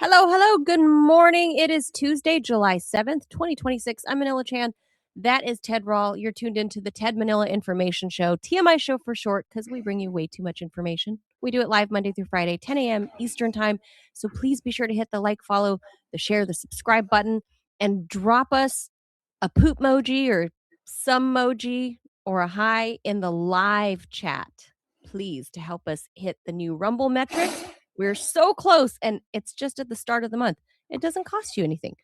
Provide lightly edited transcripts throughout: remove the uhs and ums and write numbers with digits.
Hello, hello. Good morning. It is Tuesday, July 7th, 2026. I'm Manila Chan. That is Ted Rall. You're tuned into the Ted Manila Information Show, TMI Show for short, because we bring you way too much information. We do it live Monday through Friday, 10 a.m. Eastern Time. So please be sure to hit the like, follow, the share, the subscribe button, and drop us a poop emoji or some emoji or a hi in the live chat, please, to help us hit the new Rumble metrics. We're so close, and it's just at the start of the month. It doesn't cost you anything,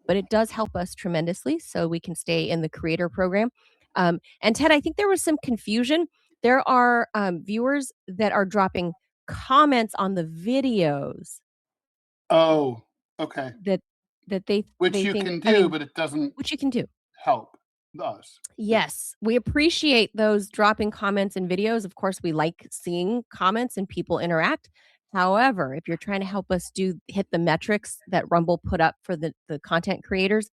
but it does help us tremendously so we can stay in the creator program. And Ted, I think there was some confusion. There are viewers that are dropping comments on the videos Oh, okay. that they Which they you think, can do, but it doesn't which you can do. help us. Yes, we appreciate those dropping comments and videos. Of course, we like seeing comments and people interact. However, if you're trying to help us hit the metrics that Rumble put up for the content creators,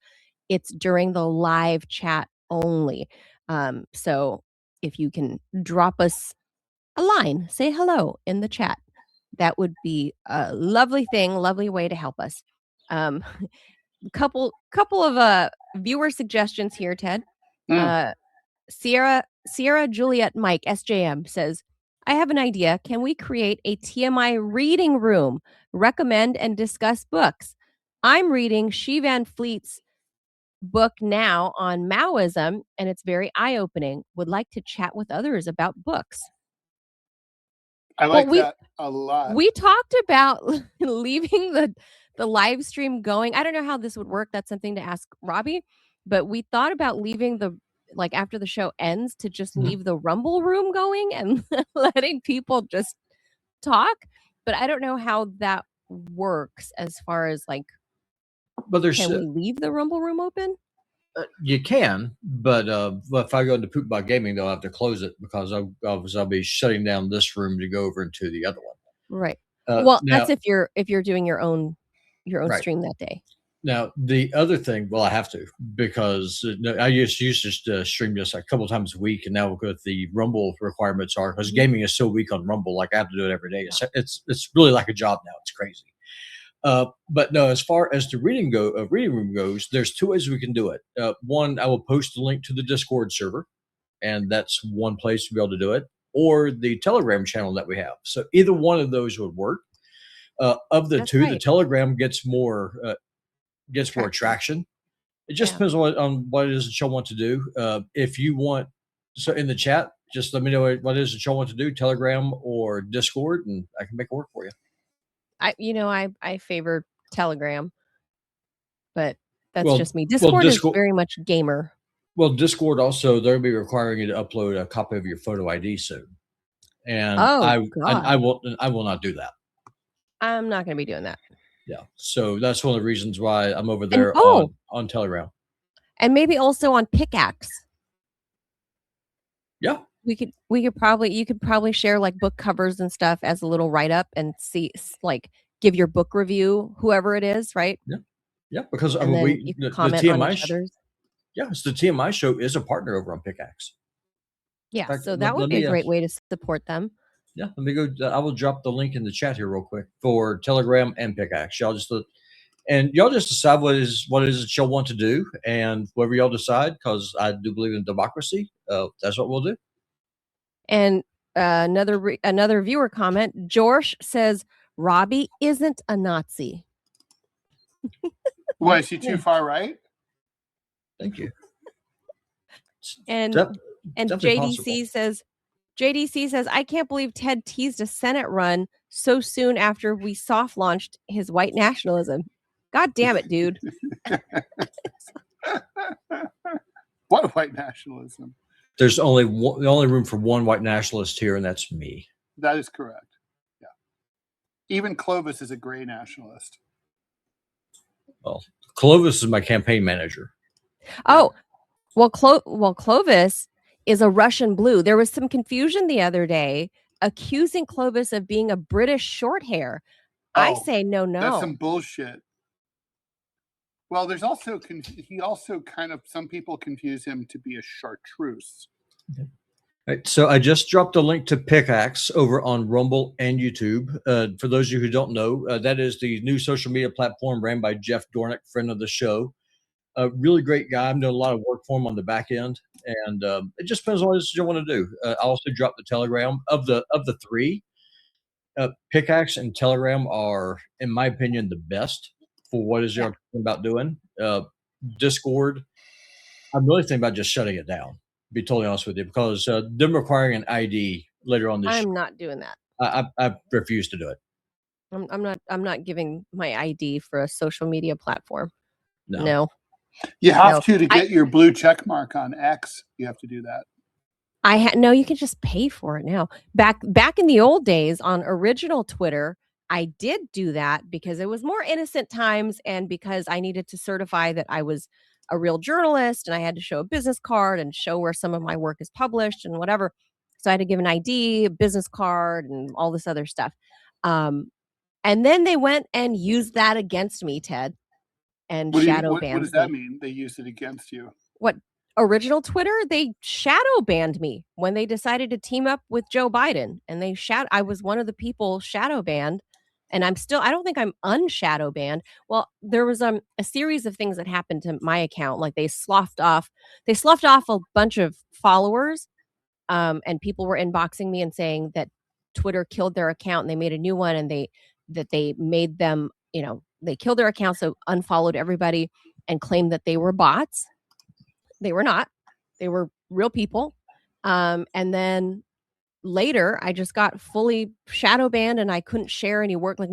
it's during the live chat only. So if you can drop us a line, say hello in the chat, that would be a lovely thing, lovely way to help us. Couple of viewer suggestions here, Ted. Sierra Juliet Mike SJM says, I have an idea. Can we create a TMI reading room? Recommend and discuss books. I'm reading She Van Fleet's book now on Maoism, and it's very eye-opening. Would like to chat with others about books. I like that a lot. We talked about leaving the live stream going. I don't know how this would work. That's something to ask Robbie. But we thought about leaving after the show ends to just leave the Rumble room going and letting people just talk. But I don't know how that works as far as can we leave the Rumble room open? You can, but if I go into Poop by Gaming, they'll have to close it because I'll be shutting down this room to go over into the other one. Right. Well, that's if you're doing your own right. stream that day. Now the other thing, I have to because I used to stream just a couple times a week, and now with the Rumble requirements are because gaming is so weak on Rumble, like I have to do it every day. It's really like a job now. It's crazy. But no, as far as the reading room goes, there's two ways we can do it. One, I will post a link to the Discord server, and that's one place to be able to do it, or the Telegram channel that we have. So either one of those would work. Of the two, the Telegram gets more traction. It just depends on what it is that y'all want to do. If you want, so in the chat, just let me know what it is that y'all want to do, Telegram or Discord, and I can make it work for you. I favor Telegram, but that's just me. Discord is very much gamer. Well, Discord also, they'll be requiring you to upload a copy of your photo ID soon. And I will not do that. I'm not going to be doing that. Yeah. So that's one of the reasons why I'm over there on Telegram. And maybe also on Pickaxe. Yeah. You could probably share like book covers and stuff as a little write-up and see, like, give your book review, whoever it is, right? Yeah. Yeah. Because the TMI show. Yeah, so the TMI show is a partner over on Pickaxe. Yeah, so that would be a great way to support them. Yeah, let me go. I will drop the link in the chat here real quick for Telegram and Pickaxe. Y'all just decide what it is that y'all want to do, and whatever y'all decide, because I do believe in democracy. That's what we'll do. And another viewer comment, George says Robbie isn't a Nazi. Why is he too far right? Thank you. And JDC says, I can't believe Ted teased a Senate run so soon after we soft launched his white nationalism. God damn it, dude. What white nationalism? There's only room for one white nationalist here, and that's me. That is correct. Yeah. Even Clovis is a gray nationalist. Well, Clovis is my campaign manager. Oh, well, Clovis is a Russian blue. There was some confusion the other day accusing Clovis of being a British short hair. I say no. That's some bullshit. Well, there's also some people confuse him to be a chartreuse. Right, so I just dropped a link to Pickaxe over on Rumble and YouTube. For those of you who don't know, that is the new social media platform ran by Jeff Dornick, friend of the show. A really great guy. I'm doing a lot of work for him on the back end, and it just depends on what you want to do. I also dropped the Telegram. Of the three, Pickaxe and Telegram are, in my opinion, the best for what is you're talking about doing. Discord, I'm really thinking about just shutting it down. Be totally honest with you, because them requiring an ID later on this I'm year, not doing that. I refuse to do it. I'm not giving my ID for a social media platform. No. No. You have No. to get your blue check mark on X. You have to do that. No, you can just pay for it now. Back in the old days on original Twitter, I did do that because it was more innocent times and because I needed to certify that I was a real journalist and I had to show a business card and show where some of my work is published and whatever. So I had to give an ID, a business card, and all this other stuff. And then they went and used that against me, Ted, and shadow banned what does that me. mean? They used it against you? What? Original Twitter, they shadow banned me when they decided to team up with Joe Biden, and I was one of the people shadow banned, and I don't think I'm unshadow banned. Well, there was a series of things that happened to my account. Like they sloughed off a bunch of followers, and people were inboxing me and saying that Twitter killed their account and they made a new one, and they made them, they killed their account, so unfollowed everybody and claimed that they were bots. They were not. They were real people. And then later, I just got fully shadow banned and I couldn't share any work. Like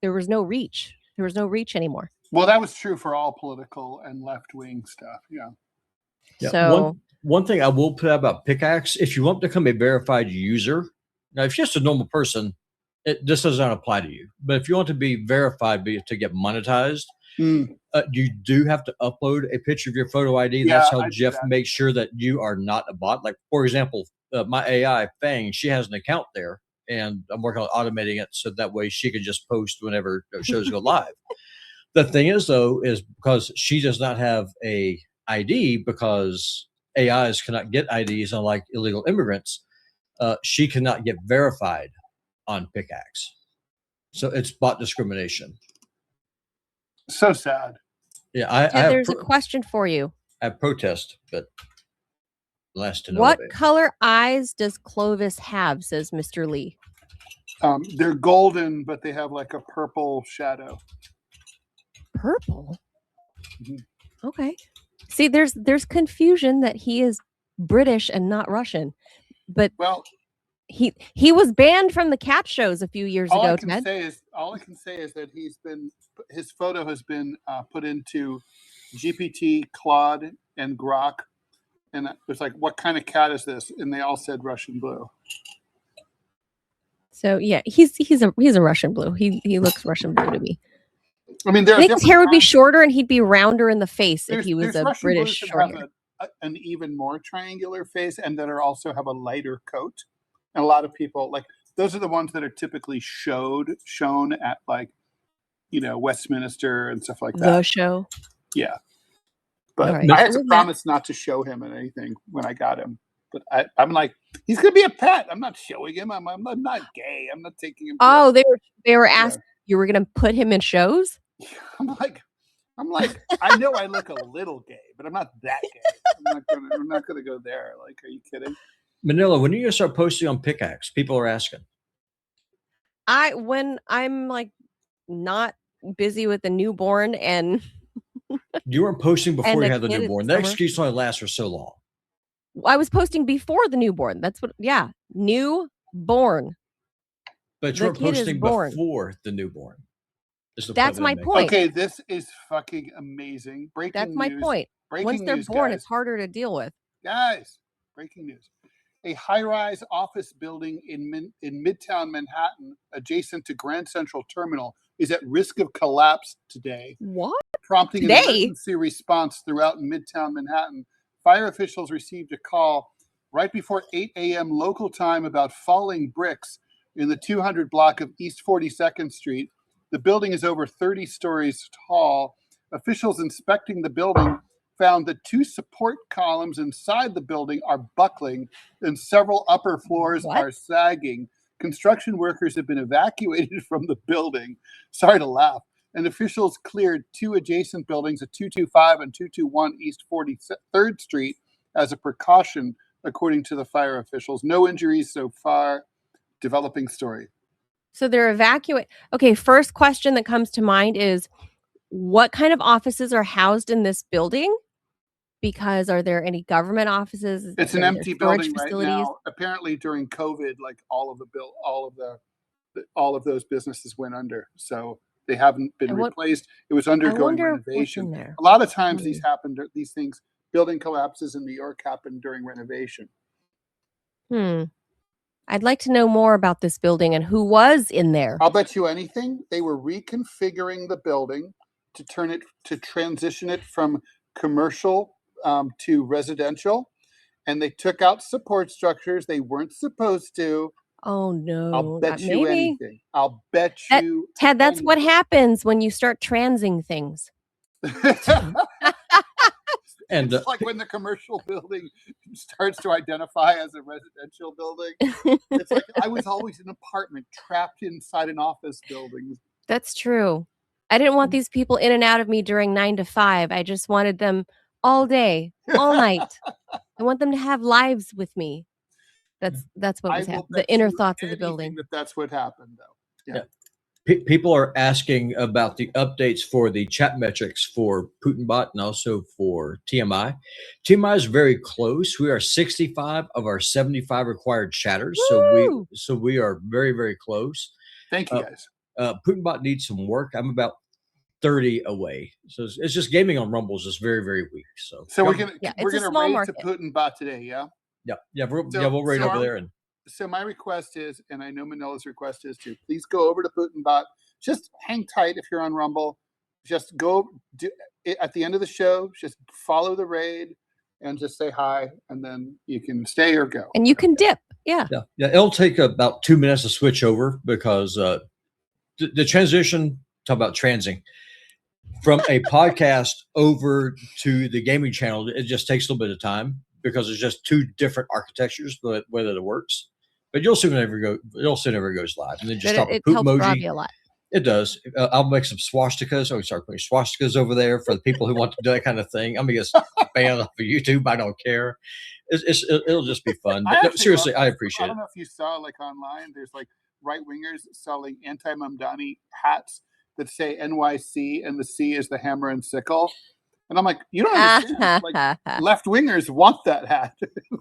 there was no reach. There was no reach anymore. Well, that was true for all political and left-wing stuff. Yeah. So one thing I will put out about Pickaxe, if you want to become a verified user, now if you're just a normal person, this doesn't apply to you. But if you want to be verified to get monetized, you do have to upload a picture of your photo ID. That's how Jeff makes sure that you are not a bot. Like, for example, my AI, Fang, she has an account there, and I'm working on automating it so that way she can just post whenever shows go live. The thing is, though, is because she does not have a ID, because AIs cannot get IDs, unlike illegal immigrants, she cannot get verified on Pickaxe. So it's bot discrimination. So sad. Yeah, there's a question for you. I protest, but last to know. What color eyes does Clovis have? Says Mr. Lee. They're golden, but they have like a purple shadow. Purple. Mm-hmm. Okay. See, there's confusion that he is British and not Russian, but he was banned from the cat shows a few years ago. All I can say is that his photo has been put into GPT, Claude, and Grok, and it's like, what kind of cat is this? And they all said Russian blue. So yeah, he's a Russian blue. He looks Russian blue to me. I mean, I think his hair would be shorter and he'd be rounder in the face if he was a Russian British short hair. An even more triangular face, and that also have a lighter coat. And a lot of people, like, those are the ones that are typically shown at, like, Westminster and stuff like that. The show. Yeah. But I had to promise not to show him in anything when I got him. But I'm like, he's gonna be a pet. I'm not showing him. I'm not gay. I'm not taking him. Oh, they were asked you were gonna put him in shows? I'm like, I know I look a little gay, but I'm not that gay. I'm not gonna go there. Like, are you kidding? Manila, when are you gonna start posting on Pickaxe? People are asking. When I'm like not busy with the newborn and you weren't posting before you had the newborn. That excuse only lasts for so long. I was posting before the newborn. That's what, newborn. But you were posting before the newborn. That's my point. Okay, this is fucking amazing. Breaking news. That's my point. Once they're born, it's harder to deal with. Guys, breaking news. A high-rise office building in Midtown Manhattan, adjacent to Grand Central Terminal, is at risk of collapse today. What? Prompting an emergency response throughout Midtown Manhattan. Fire officials received a call right before 8 a.m. local time about falling bricks in the 200 block of East 42nd Street. The building is over 30 stories tall. Officials inspecting the building found that 2 support columns inside the building are buckling and several upper floors What? are sagging. Construction workers have been evacuated from the building. Sorry to laugh. And officials cleared 2 adjacent buildings at 225 and 221 East 43rd Street as a precaution, according to the fire officials. No injuries so far. Developing story. So they're evacuating. Okay, first question that comes to mind is, what kind of offices are housed in this building? Because are there any government offices? It's an Are there empty storage building right facilities? now. Apparently, during COVID, like all of those businesses went under, so they haven't been replaced. It was I undergoing wonder what's in renovation. there. A lot of times Hmm. these things, building collapses in New York happen during renovation. I'd like to know more about this building and who was in there. I'll bet you anything they were reconfiguring the building to transition it from commercial to residential, and they took out support structures they weren't supposed to. Oh I'll no, bet you maybe. anything. I'll bet you Ted, that's what anything. happens when you start transing things. And It's like when the commercial building starts to identify as a residential building. It's like I was always an apartment trapped inside an office building. That's true. I didn't want these people in and out of me during 9 to 5. I just wanted them all day, all night. I want them to have lives with me. That's what I was will happening. bet The inner you thoughts of the anything building. that's what happened, though. Yeah. people are asking about the updates for the chat metrics for PutinBot and also for TMI. TMI is very close. We are 65 of our 75 required chatters, Woo! so we are very, very close. Thank you, guys. PutinBot needs some work. I'm about 30 away, so it's just gaming on Rumble is just very, very weak. So we're gonna small raid market. to Putin-bot today, yeah. We'll raid over there. And so my request is, and I know Manila's request is too, please go over to Putin-bot. Just hang tight if you're on Rumble. Just go at the end of the show. Just follow the raid and just say hi, and then you can stay or go. And you can dip. Yeah. It'll take about 2 minutes to switch over because the transition. Talk about transing from a podcast over to the gaming channel. It just takes a little bit of time because it's just 2 different architectures, but whether it works. But you'll see whenever it goes live, and then just start with poop helps emoji. Robbie a lot. It does. I'll make some swastikas. I'll start putting swastikas over there for the people who want to do that kind of thing. I'm gonna get banned off of YouTube. I don't care. It'll just be fun. But seriously, I appreciate it. I don't know if you saw like online. There's like right wingers selling anti-Mamdani hats that say NYC and the C is the hammer and sickle. And I'm like, you don't understand. Like left wingers want that hat.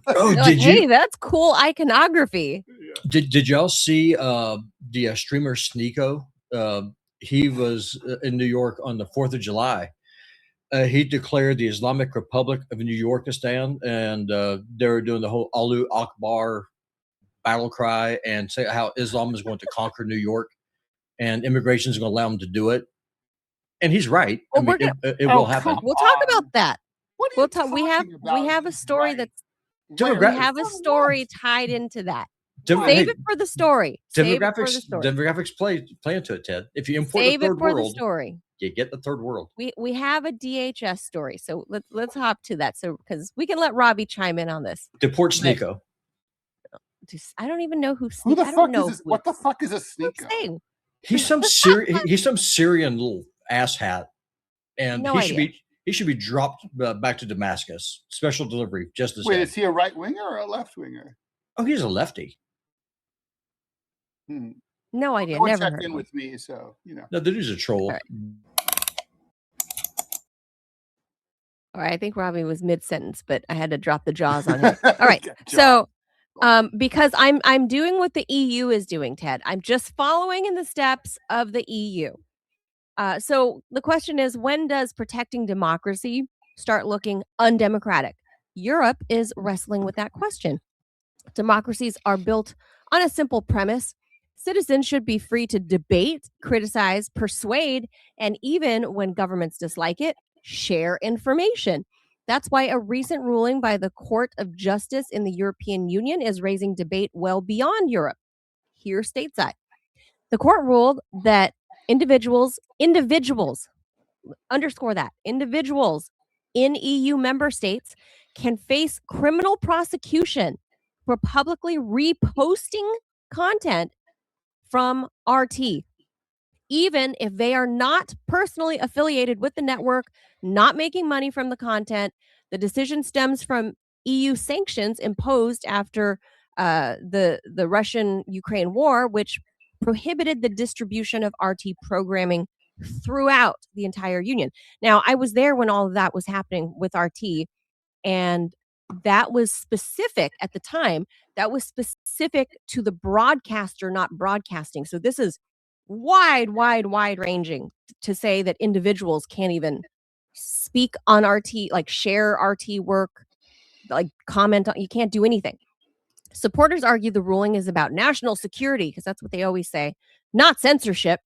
Hey, that's cool iconography. Yeah. Did y'all see the streamer Sneeko? He was in New York on the 4th of July. He declared the Islamic Republic of New Yorkistan, and they were doing the whole Allahu Akbar battle cry and say how Islam is going to conquer New York and immigration is going to allow them to do it. And he's right. Well, it will happen. We'll talk about that. We'll talk. We have a story right. We have a story tied into that. Save it for the story. Demographics play into it, Ted. If you import the third world, the story. You get the third world. We have a DHS story, so let's hop to that. So because we can let Robbie chime in on this. Deport Sneeko. I don't even know who the fuck is this? What the fuck is a Sneeko? He's some Syrian little asshat, and he should be dropped back to Damascus. Special delivery, just as. Wait, is he a right winger or a left winger? Oh, he's a lefty. No idea. No one never checked heard in with me, so No, the dude's a troll. All right, I think Robbie was mid-sentence, but I had to drop the jaws on him. All right, so because I'm doing what the EU is doing, Ted. I'm just following in the steps of the EU. So the question is, when does protecting democracy start looking undemocratic? Europe is wrestling with that question. Democracies are built on a simple premise. Citizens should be free to debate, criticize, persuade, and even when governments dislike it, share information. That's why a recent ruling by the Court of Justice in the European Union is raising debate well beyond Europe. Here stateside. The court ruled that individuals, underscore that, individuals in EU member states can face criminal prosecution for publicly reposting content from RT, even if they are not personally affiliated with the network, not making money from the content. The decision stems from EU sanctions imposed after the Russian-Ukraine war, which prohibited the distribution of RT programming throughout the entire union. Now, I was there when all of that was happening with RT, and that was specific at the time. That was specific to the broadcaster not broadcasting. So this is wide ranging to say that individuals can't even speak on RT, like share RT work, like comment on, you can't do anything. Supporters argue the ruling is about national security, because that's what they always say, not censorship.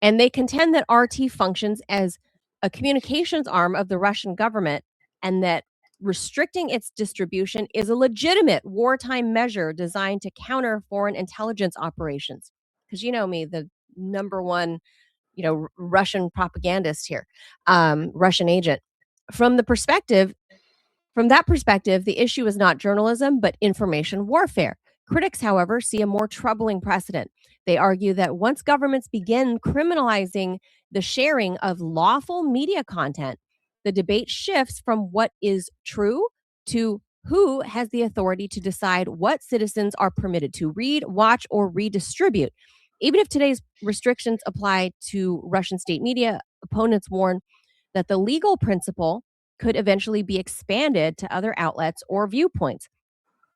And they contend that RT functions as a communications arm of the Russian government, and that restricting its distribution is a legitimate wartime measure designed to counter foreign intelligence operations. Because you know me, the number one, Russian propagandist here, Russian agent. From the perspective From that perspective, the issue is not journalism, but information warfare. Critics, however, see a more troubling precedent. They argue that once governments begin criminalizing the sharing of lawful media content, the debate shifts from what is true to who has the authority to decide what citizens are permitted to read, watch, or redistribute. Even if today's restrictions apply to Russian state media, opponents warn that the legal principle could eventually be expanded to other outlets or viewpoints.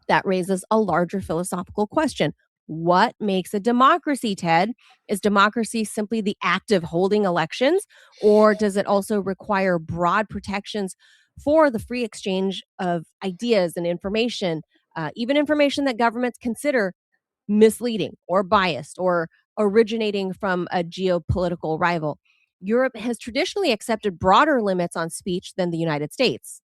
That raises a larger philosophical question. What makes a democracy, Ted? Is democracy simply the act of holding elections, or does it also require broad protections for the free exchange of ideas and information, even information that governments consider misleading or biased or originating from a geopolitical rival? Europe has traditionally accepted broader limits on speech than the United States,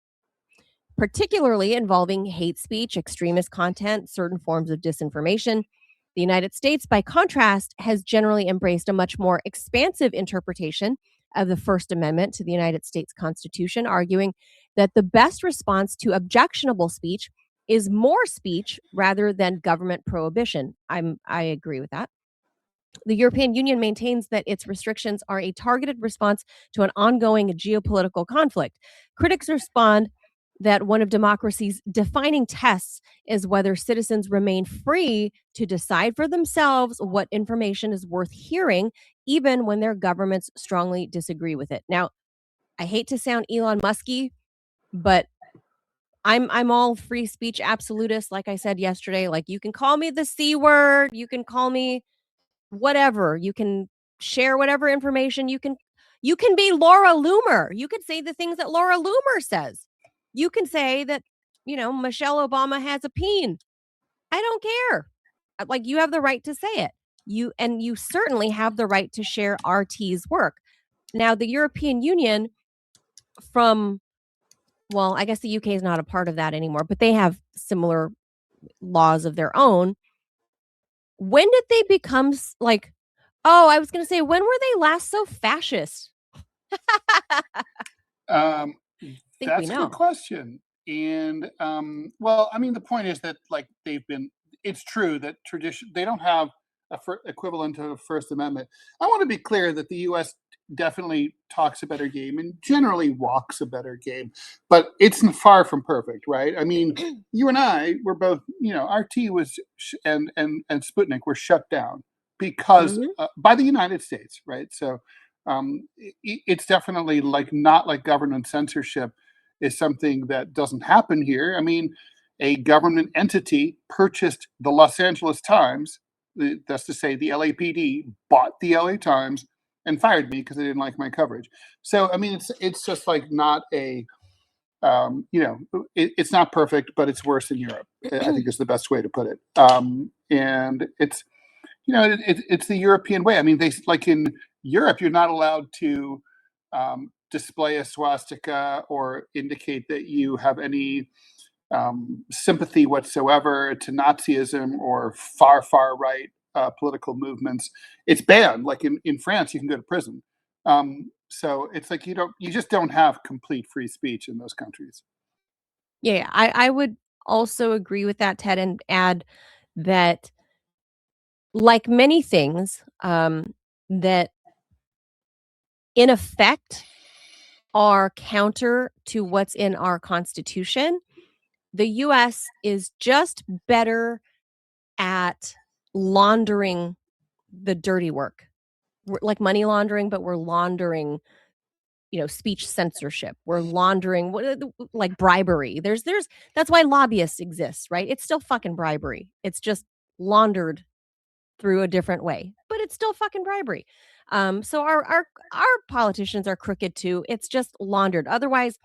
particularly involving hate speech, extremist content, certain forms of disinformation. The United States, by contrast, has generally embraced a much more expansive interpretation of the First Amendment to the United States Constitution, arguing that the best response to objectionable speech is more speech rather than government prohibition. I agree with that. The European Union maintains that its restrictions are a targeted response to an ongoing geopolitical conflict. Critics respond that one of democracy's defining tests is whether citizens remain free to decide for themselves what information is worth hearing, even when their governments strongly disagree with it. Now, I hate to sound Elon Musky, but I'm all free speech absolutist. Like I said yesterday, like, you can call me the C word, you can call me whatever, you can share whatever information, you can be Laura Loomer. You could say the things that Laura Loomer says. You can say that, Michelle Obama has a peen. I don't care. Like, you have the right to say it. You certainly have the right to share RT's work. Now, the European Union, well, I guess the UK is not a part of that anymore, but they have similar laws of their own. When did they become like, oh, I was going to say, when were they last so fascist? Um, Think that's we a know. good question. And well, I mean, the point is that, like, it's true that they don't have a equivalent to the First Amendment. I want to be clear that the U.S. definitely talks a better game and generally walks a better game, but it's far from perfect, right? I mean, you and I were both, RT was and Sputnik were shut down because Mhm. by the United States, right? So it's definitely not like government censorship is something that doesn't happen here. I mean, a government entity purchased the Los Angeles Times. That's to say, the LAPD bought the LA Times and fired me because they didn't like my coverage. So, I mean, it's just like not a, it's not perfect, but it's worse in Europe, I think is the best way to put it. And it's, it's the European way. I mean, like in Europe, you're not allowed to display a swastika or indicate that you have any sympathy whatsoever to Nazism or far right political movements. It's banned. Like in France, you can go to prison. So it's like you just don't have complete free speech in those countries. Yeah, I would also agree with that, Ted, and add that, like many things, that in effect are counter to what's in our Constitution, the US is just better at laundering the dirty work. We're like money laundering, but we're laundering, speech censorship. We're laundering like bribery. There's that's why lobbyists exist, right? It's still fucking bribery. It's just laundered through a different way, but it's still fucking bribery. So our politicians are crooked too. It's just laundered. Otherwise,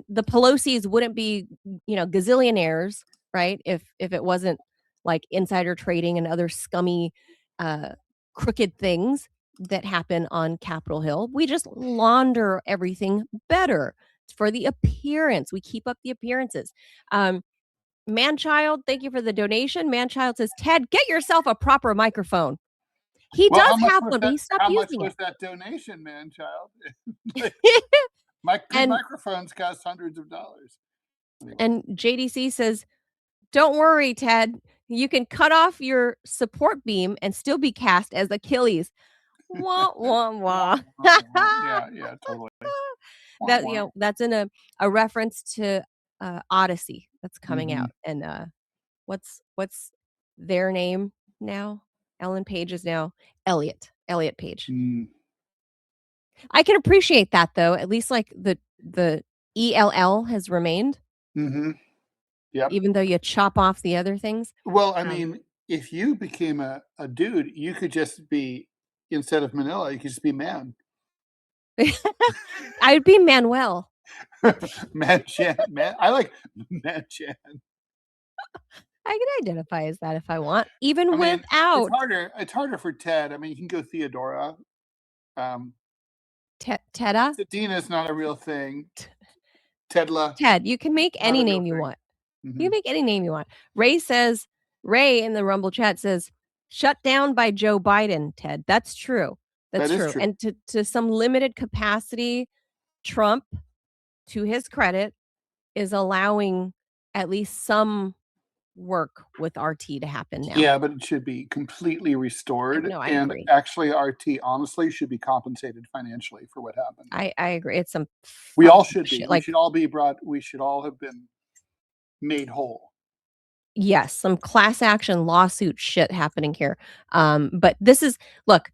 the Pelosi's wouldn't be, gazillionaires, right? If it wasn't like insider trading and other scummy, uh, crooked things that happen on Capitol Hill. We just launder everything better for the appearance. We keep up the appearances. Manchild, thank you for the donation. Manchild says, Ted, get yourself a proper microphone. He Well, does have one, but he stopped how much using was it. that donation, man, child? Good And microphones cost hundreds of dollars. Anyway. and JDC says, don't worry, Ted. You can cut off your support beam and still be cast as Achilles. Wah, wah, wah. Yeah, totally. That's in a reference to Odyssey that's coming Mhm. out. And what's their name now? Ellen Page is now Elliot Page. Mm. I can appreciate that though. At least like the ELL has remained, Mhm. Yep. even though you chop off the other things. Well, I mean, if you became a dude, you could just be, instead of Manila, you could just be man. I'd be Manuel. Man Chan. I like Man Chan. I can identify as that if I want, even I mean, without it's harder for Ted. I mean, you can go Theodora. Tedda. Sedina's not a real thing. Tedla, Ted, you can make not any a real name you thing. want. You Mhm. can make any name you want. Ray in the Rumble chat says, shut down by Joe Biden, Ted. That's true. That's That is true. true. And to some limited capacity, Trump, to his credit, is allowing at least some work with RT to happen now. Yeah, but it should be completely restored. No, I And agree. actually, RT honestly should be compensated financially for what happened. I agree. It's some We all fucking should be. shit. We should all be brought. We should all have been made whole. Yes, some class action lawsuit shit happening here. But this is look,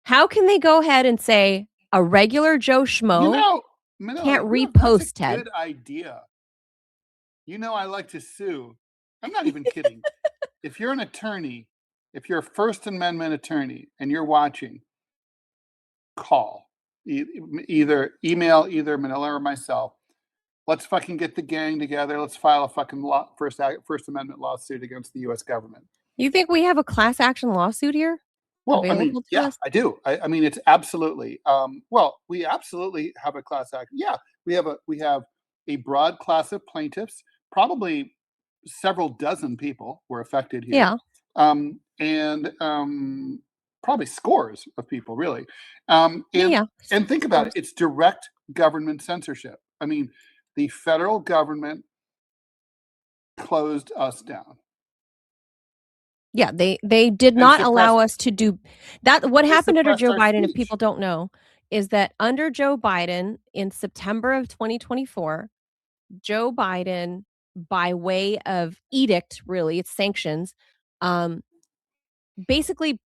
how can they go ahead and say a regular Joe Schmo Manila, can't that's a repost, Ted? good idea. I like to sue. I'm not even kidding. If you're an attorney, if you're a First Amendment attorney and you're watching, call. Either email either Manila or myself. Let's fucking get the gang together. Let's file a fucking First Amendment lawsuit against the U.S. government. You think we have a class action lawsuit here Well, I mean, available to yeah, us? I do. I mean, it's absolutely. Well, we absolutely have a class action. Yeah, we have a broad class of plaintiffs. Probably several dozen people were affected here. Yeah. And probably scores of people, really. And Yeah. think about it. It's direct government censorship. I mean, the federal government closed us down. Yeah, they did not allow us to do that. What happened under Joe Biden, if people don't know, is that under Joe Biden in September of 2024, Joe Biden, by way of edict, really, it's sanctions, basically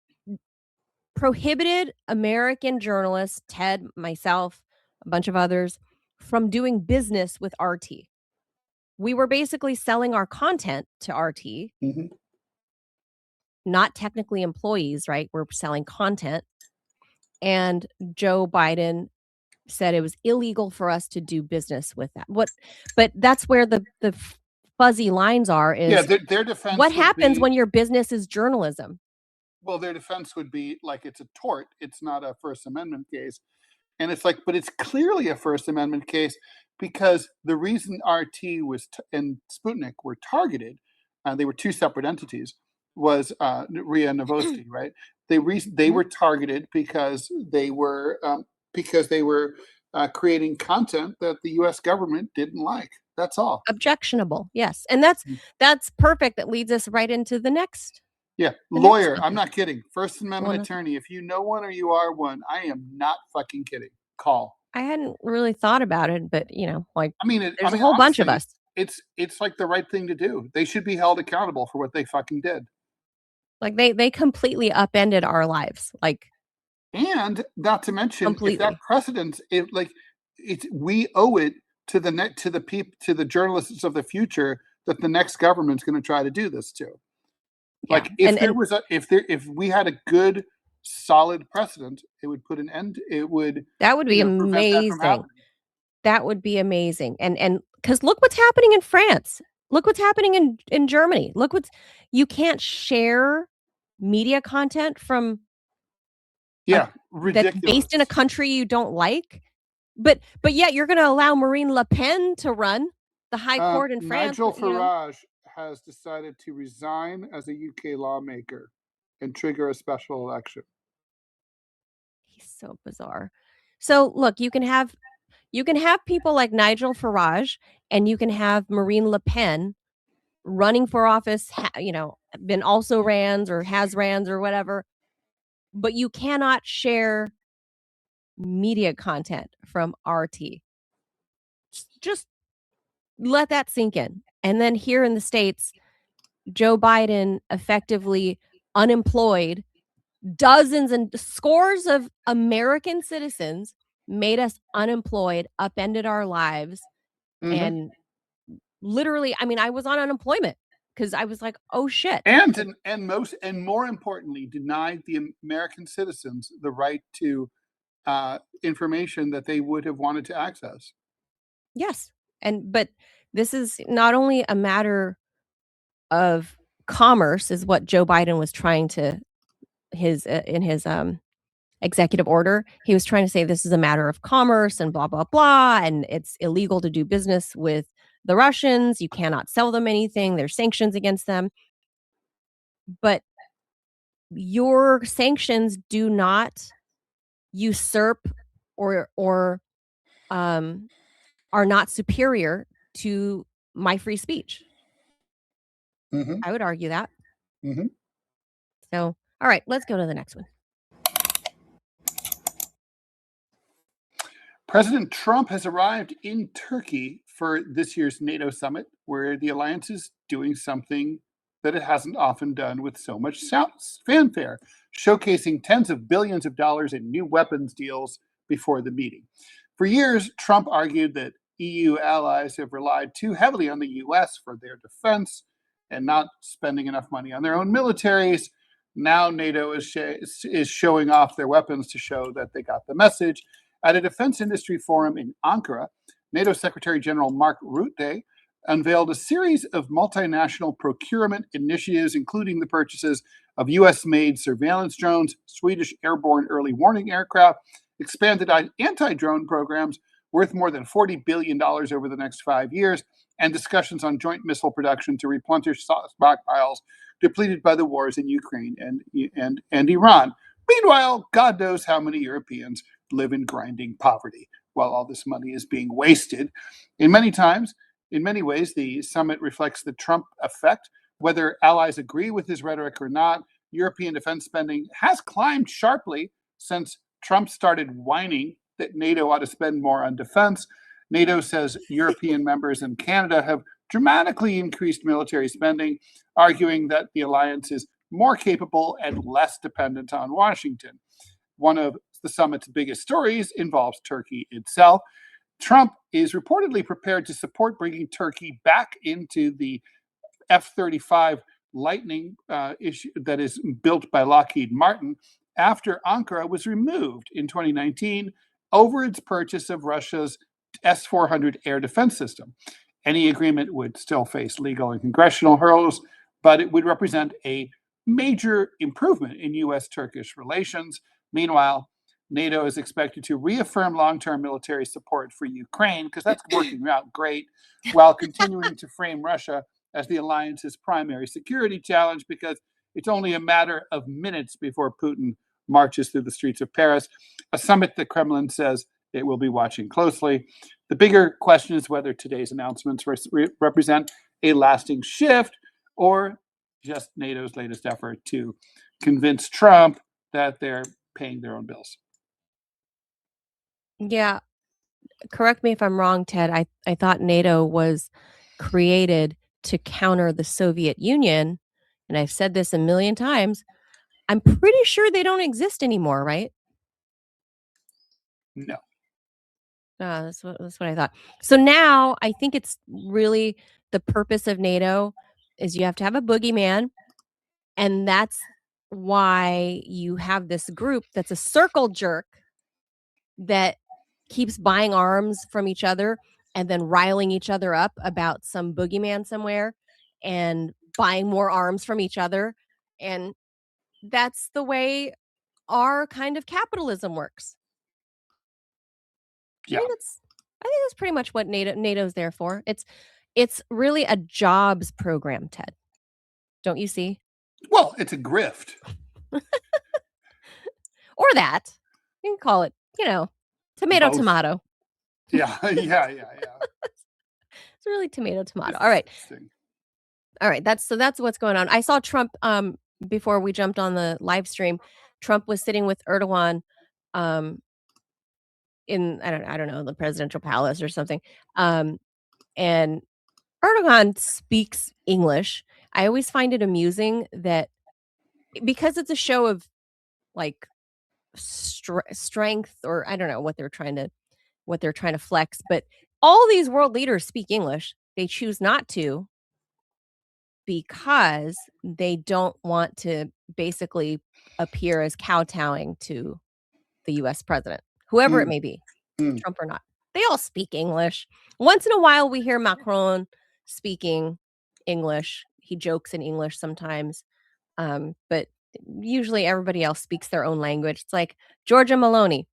prohibited American journalists, Ted, myself, a bunch of others, from doing business with RT. We were basically selling our content to RT. Mm-hmm. Not technically employees, right? We're selling content. And Joe Biden said it was illegal for us to do business with that. But that's where the fuzzy lines are is their defense what happens when your business is journalism? Well, their defense would be like it's a tort. It's not a First Amendment case. And it's like, but it's clearly a First Amendment case because the reason RT and Sputnik were targeted, they were two separate entities, was RIA Novosti, right? They were targeted because they were because they were creating content that the U.S. government didn't like. That's all. Objectionable, yes. And that's perfect. That leads us right into the next. Yeah, The lawyer. next I'm not kidding. First Amendment attorney. If you know one or you are one, I am not fucking kidding. Call. I hadn't really thought about it, but like there's a whole bunch of us. It's like the right thing to do. They should be held accountable for what they fucking did. Like they completely upended our lives. Like, and not to mention, completely. If that precedent, we owe it to the journalists of the future that the next government's going to try to do this to. Yeah. Like if we had a good solid precedent, it would put an end. That would be amazing. That would be amazing. And because look what's happening in France. Look what's happening in Germany. You can't share media content from ridiculous. That's based in a country you don't like. But yet you're going to allow Marine Le Pen to run the high court in France. Nigel Farage has decided to resign as a UK lawmaker and trigger a special election. He's so bizarre. So look, you can have people like Nigel Farage, and you can have Marine Le Pen running for office, been also rans or has rans or whatever, but you cannot share media content from RT. Just let that sink in. And then here in the States, Joe Biden effectively unemployed dozens and scores of American citizens, made us unemployed, upended our lives. And literally, I was on unemployment because I was like, oh shit. And more importantly, denied the American citizens the right to information that they would have wanted to access. Yes. But this is not only a matter of commerce, is what Joe Biden was trying to in his executive order. He was trying to say this is a matter of commerce and blah, blah, blah. And it's illegal to do business with the Russians. You cannot sell them anything. There's sanctions against them. But your sanctions do not usurp or are not superior to my free speech. I would argue that. So, all right, let's go to the next one. President Trump has arrived in Turkey for this year's NATO summit, where the alliance is doing something that it hasn't often done with so much fanfare, showcasing tens of billions of dollars in new weapons deals before the meeting. For years, Trump argued that EU allies have relied too heavily on the US for their defense and not spending enough money on their own militaries. Now NATO is showing off their weapons to show that they got the message. At a defense industry forum in Ankara, NATO Secretary General Mark Rutte unveiled a series of multinational procurement initiatives, including the purchases of US-made surveillance drones, Swedish airborne early warning aircraft, expanded anti-drone programs worth more than $40 billion over the next 5 years, and discussions on joint missile production to replenish stockpiles depleted by the wars in Ukraine and Iran. Meanwhile, God knows how many Europeans live in grinding poverty while all this money is being wasted. In many ways, the summit reflects the Trump effect. Whether allies agree with his rhetoric or not, European defense spending has climbed sharply since Trump started whining that NATO ought to spend more on defense. NATO says European members and Canada have dramatically increased military spending, arguing that the alliance is more capable and less dependent on Washington. One of the summit's biggest stories involves Turkey itself. Trump is reportedly prepared to support bringing Turkey back into the F-35 Lightning issue that is built by Lockheed Martin after Ankara was removed in 2019 over its purchase of Russia's S-400 air defense system. Any agreement would still face legal and congressional hurdles, but it would represent a major improvement in U.S.-Turkish relations. Meanwhile, NATO is expected to reaffirm long-term military support for Ukraine, because that's working out great, while continuing to frame Russia as the alliance's primary security challenge, because it's only a matter of minutes before Putin marches through the streets of Paris, a summit the Kremlin says it will be watching closely. The bigger question is whether today's announcements represent a lasting shift or just NATO's latest effort to convince Trump that they're paying their own bills. Yeah. Correct me if I'm wrong, Ted. I thought NATO was created to counter the Soviet Union, and I've said this a million times. I'm pretty sure they don't exist anymore, right? No. That's what I thought. So now I think it's really the purpose of NATO is you have to have a boogeyman, and that's why you have this group that's a circle jerk that keeps buying arms from each other and then riling each other up about some boogeyman somewhere and buying more arms from each other. And that's the way our kind of capitalism works. Yeah. I think that's pretty much what NATO's there for. It's really a jobs program, Ted. Don't you see? Well, it's a grift. Or that. You can call it, tomato, Both. tomato. Yeah. It's really tomato. All right. All right. That's what's going on. I saw Trump before we jumped on the live stream. Trump was sitting with Erdogan in I don't know, the presidential palace or something. And Erdogan speaks English. I always find it amusing that because it's a show of like strength, or I don't know what they're trying to flex, but all these world leaders speak English. They choose not to because they don't want to basically appear as kowtowing to the US president, whoever it may be, Trump or not. They all speak English. Once in a while, we hear Macron speaking English. He jokes in English sometimes, but usually everybody else speaks their own language. It's like, Georgia Maloney,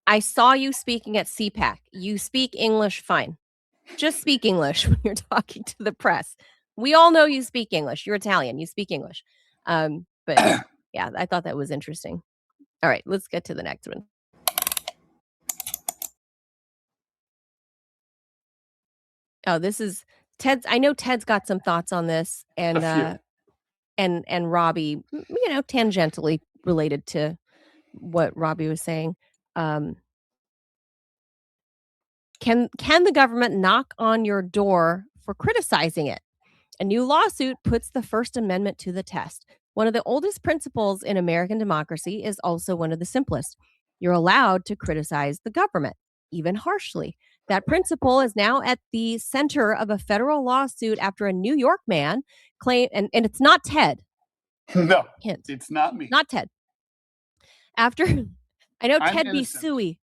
I saw you speaking at CPAC. You speak English fine. Just speak English when you're talking to the press. We all know you speak English. You're Italian. You speak English. But yeah, I thought that was interesting. All right, let's get to the next one. Oh, this is Ted's. I know Ted's got some thoughts on this, and Robbie, tangentially related to what Robbie was saying. Can the government knock on your door for criticizing it? A new lawsuit puts the First Amendment to the test. One of the oldest principles in American democracy is also one of the simplest. You're allowed to criticize the government, even harshly. That principle is now at the center of a federal lawsuit after a New York man claimed, and it's not Ted. No, Hint. It's not me. Not Ted. After, I know I'm Ted B. innocent. Suey.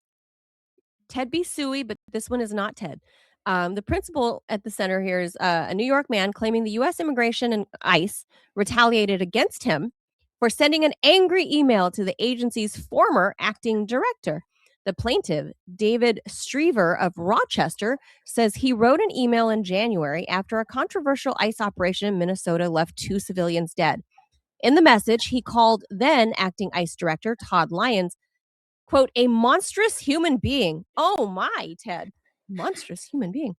Ted B. Suey, but this one is not Ted. The principal at the center here is a New York man claiming the U.S. Immigration and ICE retaliated against him for sending an angry email to the agency's former acting director. The plaintiff, David Striever of Rochester, says he wrote an email in January after a controversial ICE operation in Minnesota left 2 civilians dead. In the message, he called then acting ICE director Todd Lyons, quote, a monstrous human being. Oh my, Ted. Monstrous human being.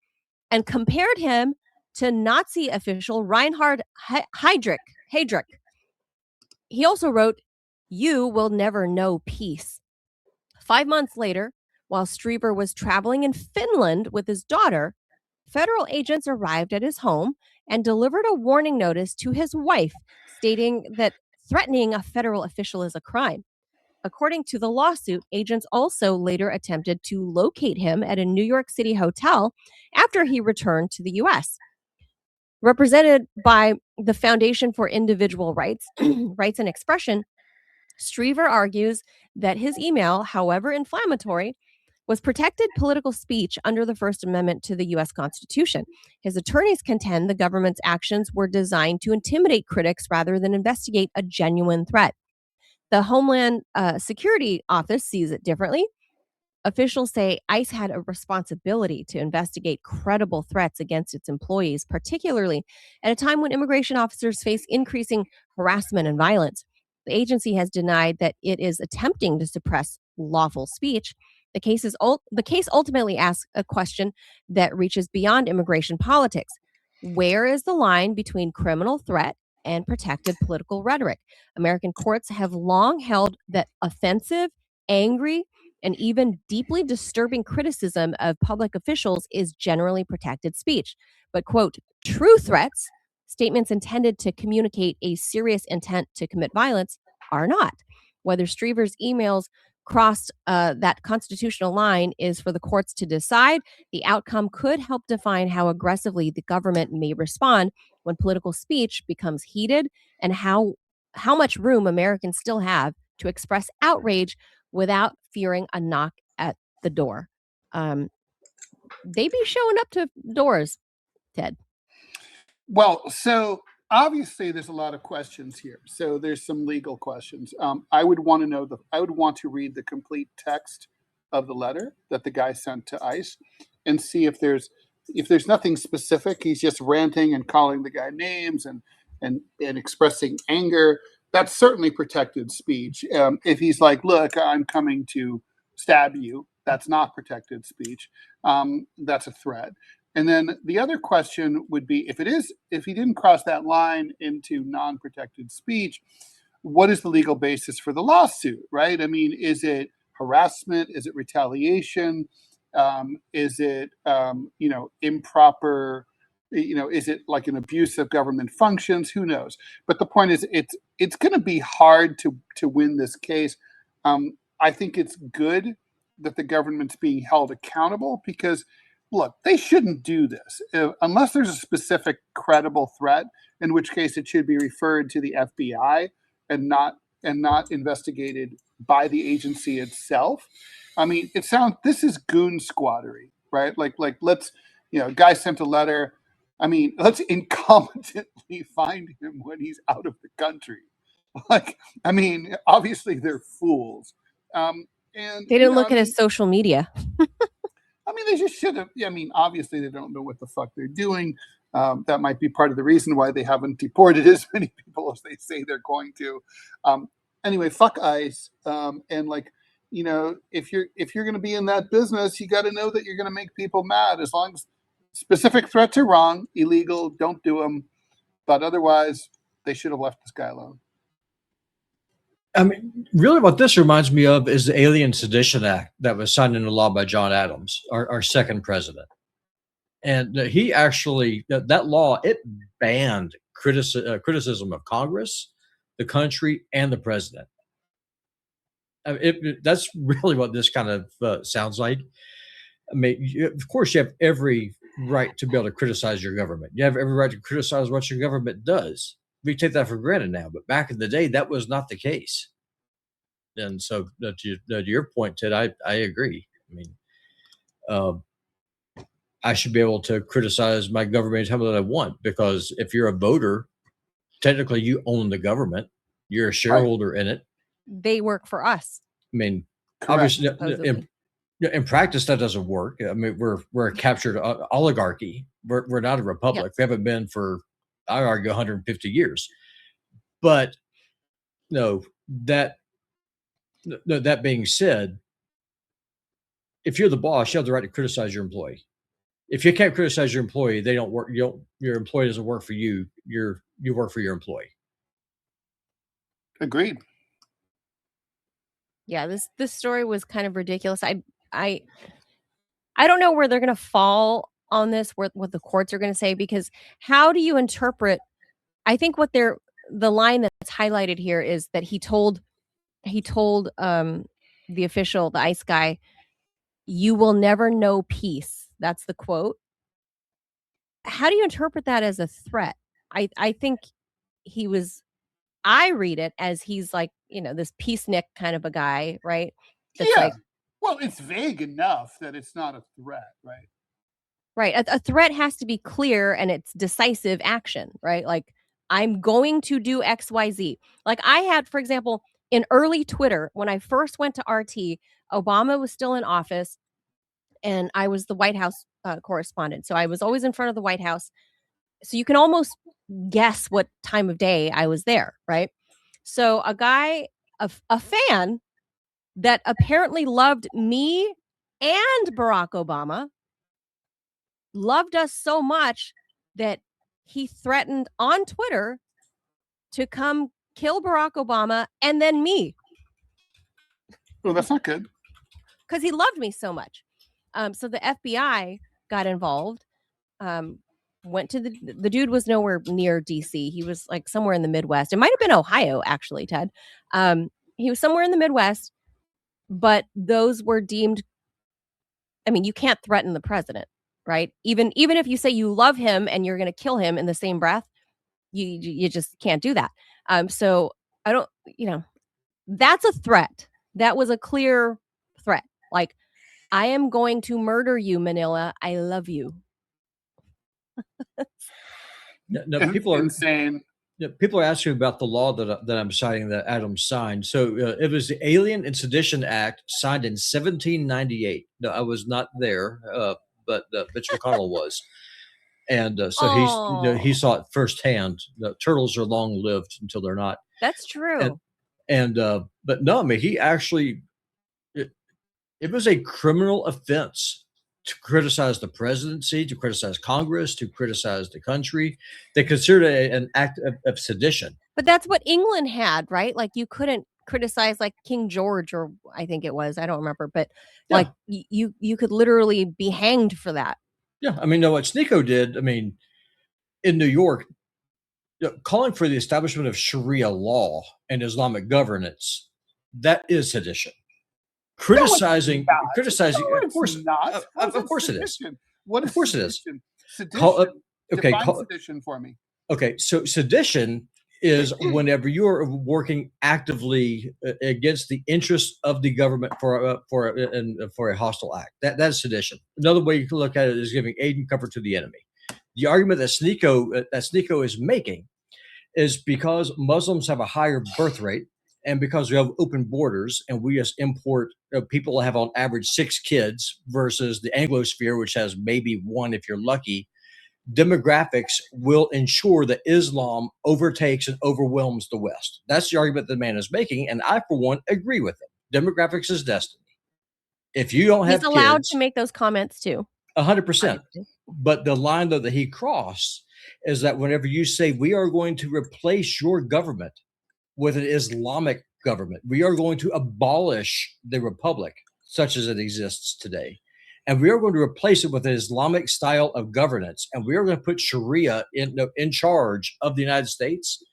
And compared him to Nazi official Reinhard Heydrich. He also wrote, you will never know peace. 5 months later, while Striever was traveling in Finland with his daughter, federal agents arrived at his home and delivered a warning notice to his wife stating that threatening a federal official is a crime. According to the lawsuit, agents also later attempted to locate him at a New York City hotel after he returned to the U.S. Represented by the Foundation for Individual Rights, Rights and Expression, Striever argues that his email, however inflammatory, was protected political speech under the First Amendment to the U.S. Constitution. His attorneys contend the government's actions were designed to intimidate critics rather than investigate a genuine threat. The Homeland Security Office sees it differently. Officials say ICE had a responsibility to investigate credible threats against its employees, particularly at a time when immigration officers face increasing harassment and violence. The agency has denied that it is attempting to suppress lawful speech. The case ultimately asks a question that reaches beyond immigration politics. Where is the line between criminal threat and protected political rhetoric? American courts have long held that offensive, angry, and even deeply disturbing criticism of public officials is generally protected speech. But, quote, true threats, statements intended to communicate a serious intent to commit violence, are not. Whether Streever's emails crossed that constitutional line is for the courts to decide. The outcome could help define how aggressively the government may respond when political speech becomes heated, and how much room Americans still have to express outrage without fearing a knock at the door. They be showing up to doors, Ted. Well, so obviously there's a lot of questions here. So there's some legal questions. I would want to read the complete text of the letter that the guy sent to ICE and see if there's nothing specific. He's just ranting and calling the guy names and expressing anger. That's certainly protected speech. If he's like, look, I'm coming to stab you, that's not protected speech. That's a threat. And then the other question would be, if he didn't cross that line into non-protected speech, what is the legal basis for the lawsuit, right? I mean, is it harassment? Is it retaliation? Is it, improper? Is it like an abuse of government functions? Who knows? But the point is, it's going to be hard to win this case. I think it's good that the government's being held accountable because, look, they shouldn't do this unless there's a specific credible threat, in which case it should be referred to the FBI and not investigated by the agency itself. I mean, this is goon squattery, right? Like let's, guy sent a letter. I mean, let's incompetently find him when he's out of the country. Like, I mean, obviously they're fools. And they didn't look at his social media. I mean, they just should have. I mean, obviously they don't know what the fuck they're doing. That might be part of the reason why they haven't deported as many people as they say they're going to. Anyway, fuck ICE. And if you're going to be in that business, you got to know that you're going to make people mad. As long as specific threats are wrong, illegal, don't do them. But otherwise, they should have left this guy alone. I mean, really what this reminds me of is the Alien Sedition Act that was signed into law by John Adams, our second president. And he actually, that law, it banned criticism of Congress, the country, and the president. I mean, that's really what this kind of sounds like. I mean, of course, you have every right to be able to criticize your government. You have every right to criticize what your government does. We take that for granted now, but back in the day, that was not the case. And so, to your point, Ted, I agree. I mean, I should be able to criticize my government anytime that I want, because if you're a voter, technically you own the government. You're a shareholder in it. They work for us. I mean, Correct. obviously, in practice, that doesn't work. I mean, we're a captured oligarchy. We're not a republic. Yep. We haven't been for, I argue, 150 years. But that being said, if you're the boss, you have the right to criticize your employee. If you can't criticize your employee, they don't work. Your employee doesn't work for you. You work for your employee. Agreed. Yeah, this story was kind of ridiculous. I don't know where they're going to fall on this, what the courts are going to say, because how do you interpret? I think the line that's highlighted here is that he told the official, the ICE guy, "You will never know peace." That's the quote. How do you interpret that as a threat? I think I read it as he's like, this peacenik kind of a guy, right? That's yeah. like, well, it's vague enough that it's not a threat, right? Right. A threat has to be clear and it's decisive action, right? Like, I'm going to do XYZ. Like, I had, for example, in early Twitter, when I first went to RT, Obama was still in office and I was the White House correspondent. So I was always in front of the White House. So you can almost guess what time of day I was there, right? So a guy, a fan that apparently loved me and Barack Obama, loved us so much that he threatened on Twitter to come kill Barack Obama and then me. Oh, that's not good. Because he loved me so much. So the FBI got involved. Went to the dude was nowhere near DC. He was like somewhere in the Midwest. It might have been Ohio, actually, Ted. He was somewhere in the Midwest, but those were deemed. I mean, you can't threaten the president, right? Even if you say you love him and you're going to kill him in the same breath, you just can't do that. So I don't, that's a threat. That was a clear threat. Like, I am going to murder you, Manila. I love you. No, people are insane. People are asking about the law that I'm citing that Adams signed. So it was the Alien and Sedition Act signed in 1798. No, I was not there, but Mitch McConnell was, and so he saw it firsthand. The turtles are long lived until they're not. That's true. And but no, I mean, he actually it was a criminal offense to criticize the presidency, to criticize Congress, to criticize the country. They considered it an act of sedition. But that's what England had, right? Like, you couldn't criticize like King George, or I think it was, I don't remember, but like you could literally be hanged for that. Yeah, I mean, no, what Sneeko did, I mean, in New York, calling for the establishment of Sharia law and Islamic governance, that is sedition. Criticizing, no, of course, not. Of course it is. What is of course sedition? It is. Define sedition for me. Okay, so sedition is whenever you're working actively against the interests of the government for a hostile act. That's sedition. Another way you can look at it is giving aid and comfort to the enemy. The argument that Sneeko is making is because Muslims have a higher birth rate, and because we have open borders and we just import people have on average 6 kids versus the Anglosphere, which has maybe 1 if you're lucky, demographics will ensure that Islam overtakes and overwhelms the West. That's the argument the man is making, and I, for one, agree with him. Demographics is destiny. If you don't have kids, he's allowed kids, to make those comments too. 100%. But the line, though, that he crossed is that whenever you say we are going to replace your government with an Islamic government, we are going to abolish the republic such as it exists today, and we are going to replace it with an Islamic style of governance, and we are going to put Sharia in charge of the United States,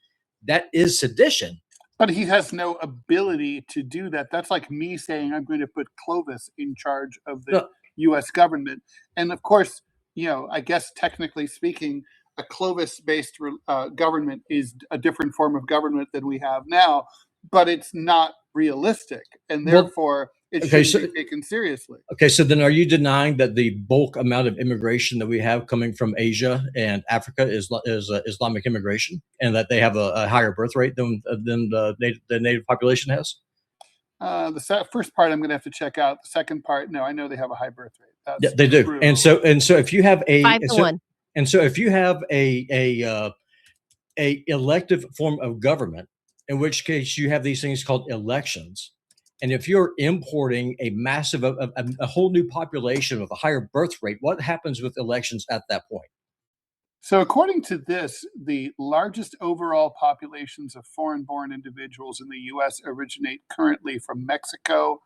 that is sedition. But he has no ability to do that. That's like me saying I'm going to put Clovis in charge of the U.S. government. And of course, I guess technically speaking, a Clovis-based government is a different form of government than we have now, but it's not realistic, and therefore it shouldn't be taken seriously. Okay, so then are you denying that the bulk amount of immigration that we have coming from Asia and Africa is Islamic immigration, and that they have a higher birth rate than the native population has? The first part I'm going to have to check out. The second part, no, I know they have a high birth rate. Yeah, they do. And so if you have 5 to 1. And so if you have a elective form of government, in which case you have these things called elections, and if you're importing a massive, a whole new population with a higher birth rate, what happens with elections at that point? So according to this, the largest overall populations of foreign-born individuals in the U.S. originate currently from Mexico,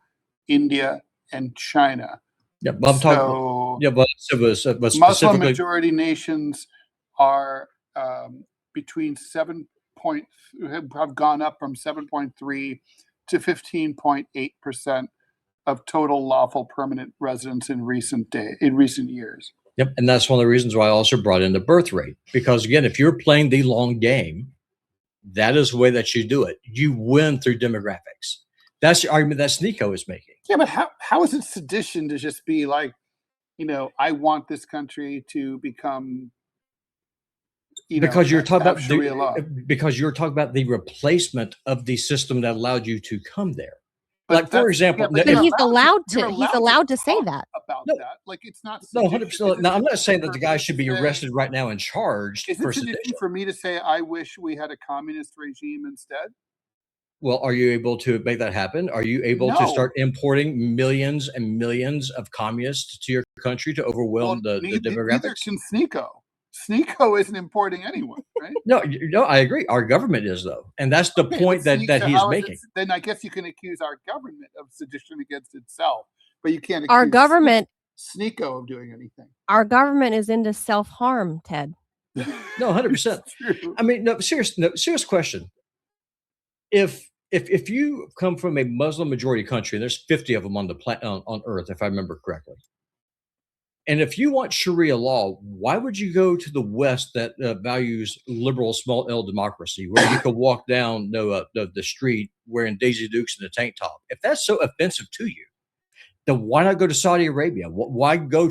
India, and China. Yeah, but I'm talking. Yeah, but Muslim majority nations are have gone up from 7.3 to 15.8% of total lawful permanent residents in recent years. Yep, and that's one of the reasons why I also brought in the birth rate, because again, if you're playing the long game, that is the way that you do it. You win through demographics. That's the argument that Sneeko is making. Yeah, but how is it sedition to just be like, I want this country to become, because you're talking about the replacement of the system that allowed you to come there. But like, for example, but he's allowed to say that. About that. Like, it's not. No, 100%. Now, I'm not saying that the guy should be arrested right now and charged. Is it sedition for me to say I wish we had a communist regime instead? Well, are you able to make that happen? Are you able to start No. importing millions and millions of communists to your country to overwhelm Well, the neither demographics? can Sneeko. Sneeko isn't importing anyone, right? No, no, I agree. Our government is though, and that's the Okay, but point that so he is how is it? making. Then I guess you can accuse our government of sedition against itself, but you can't Our accuse government Sneeko of doing anything. our government is into self-harm, Ted. No, 100%. It's true. I mean, no, serious question. If you come from a Muslim majority country, and there's 50 of them on the on Earth, if I remember correctly, and if you want Sharia law, why would you go to the West that values liberal small L democracy, where you can walk down the street wearing Daisy Dukes and a tank top? If that's so offensive to you, then why not go to Saudi Arabia? Why not go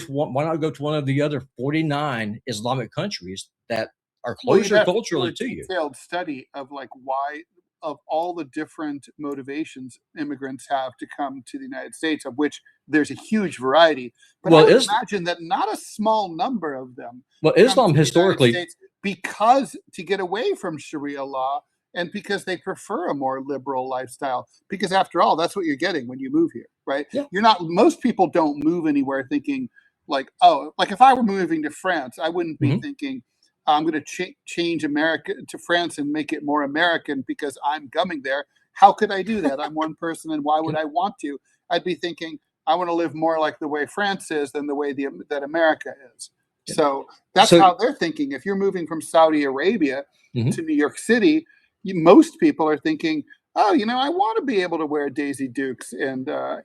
to one of the other 49 Islamic countries that are Well, you'd closer have to do culturally a to you? detailed study of like why, of all the different motivations immigrants have to come to the United States, of which there's a huge variety. But I Well, would is imagine that not a small number of them well come Islam to the United historically. States because to get away from Sharia law and because they prefer a more liberal lifestyle. Because after all, that's what you're getting when you move here, right? Yeah. You're not, most people don't move anywhere thinking like, oh, like if I were moving to France, I wouldn't be Mhm. thinking, I'm going to change America to France and make it more American because I'm coming there. How could I do that? I'm one person, and why would I want to? I'd be thinking I want to live more like the way France is than the way that America is. Yeah. So that's So how they're thinking. If you're moving from Saudi Arabia Mhm. to New York City, most people are thinking, oh, I want to be able to wear Daisy Dukes, and I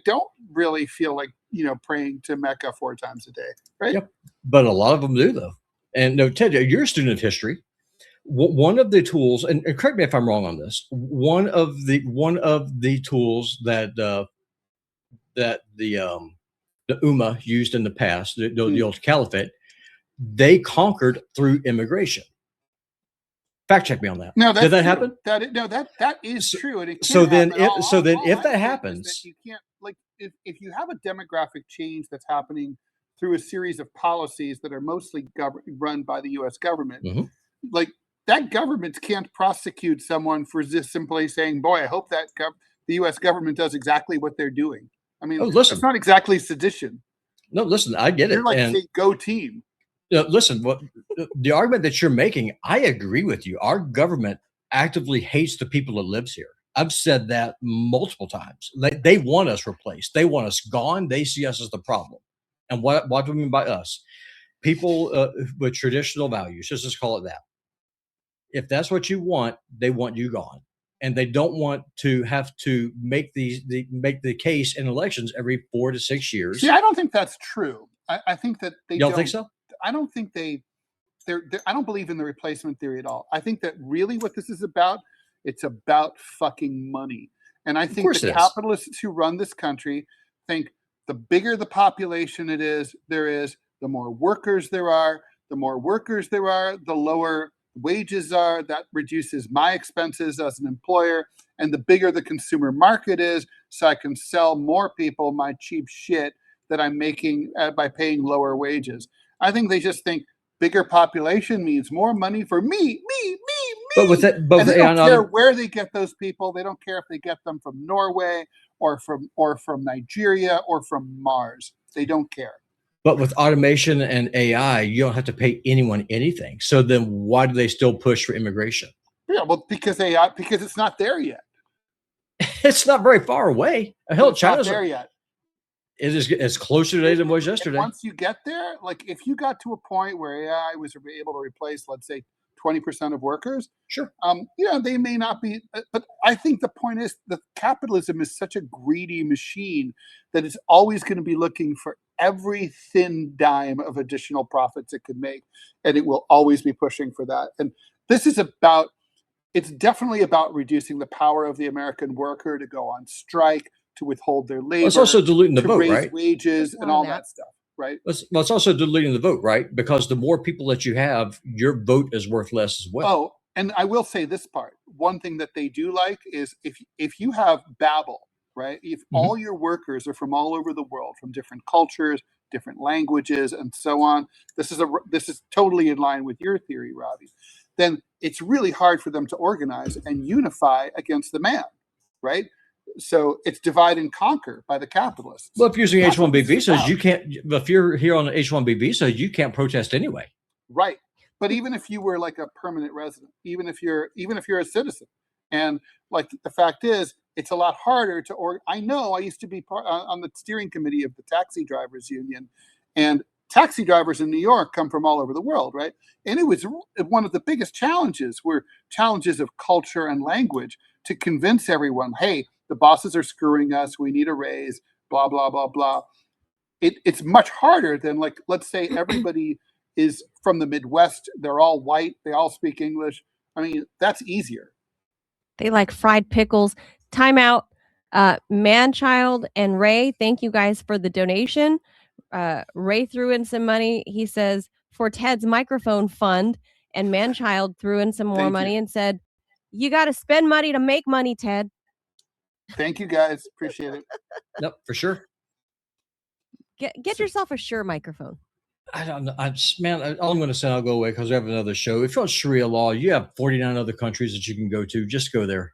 don't really feel like praying to Mecca 4 times a day, right? Yep. But a lot of them do though. And no, Ted, you're a student of history. One of the tools, and correct me if I'm wrong on this, one of the tools that the Ummah used in the past, the old caliphate, they conquered through immigration. Fact check me on that. No, Did that's that true. happen? That is So, true, and it so can then, happen. if, so then, All if I'm that saying is that happens, you can't, like, if you have a demographic change that's happening through a series of policies that are mostly run by the U.S. government, Mhm. like that government can't prosecute someone for just simply saying, "Boy, I hope that the U.S. government does exactly what they're doing." I mean, oh, that's listen, not exactly sedition. no, listen, I get You're it, like and saying, "Go team." listen, what the argument that you're making, I agree with you. Our government actively hates the people that lives here. I've said that multiple times. They want us replaced. They want us gone. They see us as the problem. And what do we mean by us? People with traditional values. Just call it that. If that's what you want, they want you gone, and they don't want to have to make make the case in elections every 4 to 6 years. See, I don't think that's true. I think that they You don't think don't. so? I don't think I don't believe in the replacement theory at all. I think that really what this is about, it's about fucking money. And I Of think the course it is. capitalists who run this country think the bigger the population there is, the more workers there are, the lower wages are. That reduces my expenses as an employer. And the bigger the consumer market is, so I can sell more people my cheap shit that I'm making by paying lower wages. I think they just think bigger population means more money for But with me. that, but And with they AI don't care not, where they get those people. They don't care if they get them from Norway or from Nigeria or from Mars. They don't care. but with automation and AI, you don't have to pay anyone anything. So then, why do they still push for immigration? Yeah, well, because it's not there yet. It's not very far away. But Hell, it's not China's there yet. it is it's closer today than it was And yesterday. once you get there, like if you got to a point where AI was able to replace, let's say, 20% of workers, Sure. they may not be. But I think the point is that capitalism is such a greedy machine that it's always going to be looking for every thin dime of additional profits it could make, and it will always be pushing for that. And this is about. It's definitely about reducing the power of the American worker to go on strike, to withhold their Well, it's labor, also diluting the to vote, raise right? wages, and None of all that. that stuff, right? It's also diluting the vote, right? Because the more people that you have, your vote is worth less as well. Oh, and I will say this part. One thing that they do like is if you have Babel, right? If all your workers are from all over the world, from different cultures, different languages, and so on, this is totally in line with your theory, Robbie. then it's really hard for them to organize and unify against the man, right? So it's divide and conquer by the capitalists. Well, if you're using That's what H-1B this is visas, about. you can't. If you're here on an H-1B visa, you can't protest anyway. Right. But even if you were like a permanent resident, even if you're a citizen, and like the fact is, it's a lot harder to I know I used to be on the steering committee of the taxi drivers union, and taxi drivers in New York come from all over the world, right? And it was one of the biggest challenges were challenges of culture and language to convince everyone, hey, the bosses are screwing us, we need a raise, blah, blah, blah, blah. It's much harder than, like, let's say everybody is from the Midwest, they're all white, they all speak English. I mean, that's easier. They like fried pickles. Time out. Manchild and Ray, thank you guys for the donation. Ray threw in some money. He says, for Ted's microphone fund. And Manchild threw in some more money and said, you got to spend money to make money, Ted. Thank you, guys. Appreciate it. Nope, for sure. Get yourself a Shure microphone. I don't know. All I'm going to say, I'll go away because we have another show. If you want Sharia law, you have 49 other countries that you can go to. Just go there.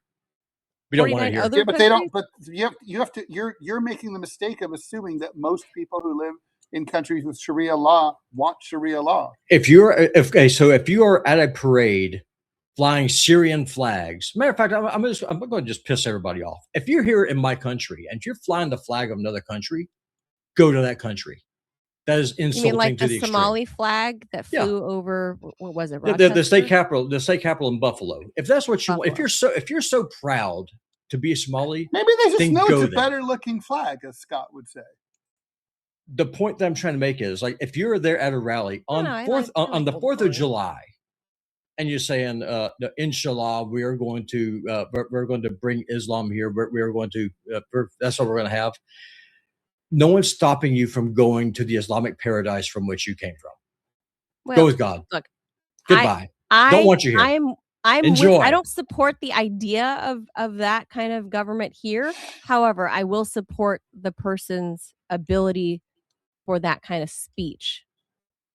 We don't want to hear. Yeah, but they don't. But you have to. You're making the mistake of assuming that most people who live in countries with Sharia law want Sharia law. If you are at a parade flying Syrian flags, matter of fact, I'm going to just piss everybody off. If you're here in my country and you're flying the flag of another country, go to that country. That is insulting. You mean like to the the Somali flag that flew over? What was it? The state capital in Buffalo. If that's what you want, if you're so proud to be a Somali, maybe they just know it's a better looking flag, as Scott would say. The point that I'm trying to make is, like, if you're there at a rally on the 4th of July, and you're saying, "Inshallah, we are going to bring Islam here. We're going to that's what we're going to have." No one's stopping you from going to the Islamic paradise from which you came from. Well, go with God. Look, goodbye. Don't want you here. I don't support the idea of that kind of government here. However, I will support the person's ability for that kind of speech.